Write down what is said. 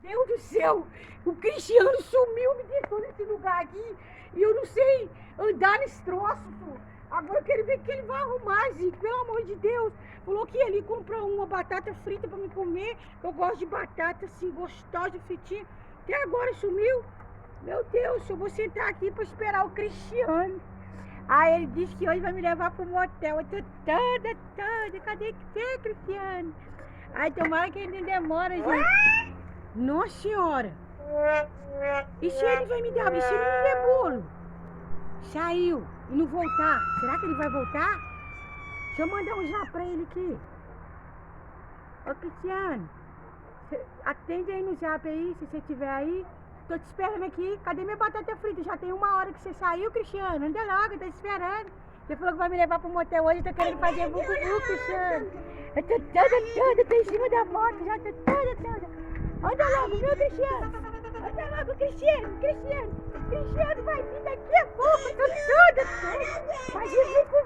Deus do céu, o Cristiano sumiu, me deixou nesse lugar aqui e eu não sei andar nesse troço. Agora eu quero ver o que ele vai arrumar, gente, pelo amor de Deus. Falou que ia ali comprar uma batata frita pra me comer. Eu gosto de batata assim, gostosa, fritinha. Até agora sumiu. Meu Deus, eu vou sentar aqui pra esperar o Cristiano. Aí ele disse que hoje vai me levar pro motel. Eu tô toda. Cadê que você, Cristiano? Ai, tomara que ele não demora, gente. Nossa senhora. E se ele vai me dar? E se ele me der bolo? Saiu e não voltar. Será que ele vai voltar? Deixa eu mandar um zap pra ele aqui. Ô Cristiano, atende aí no zap aí, se você estiver aí. Tô te esperando aqui. Cadê minha batata frita? Já tem 1 hora que você saiu, Cristiano. Anda logo, tô te esperando. Você falou que vai me levar pro motel hoje, eu tô querendo fazer vucu, Cristiano. Eu tô toda, tô em cima da moto, já tô toda. Anda logo, viu, Cristiano? Anda logo, Cristiano. Cristiano vai vir daqui a pouco, eu tô toda. Fazer vucu.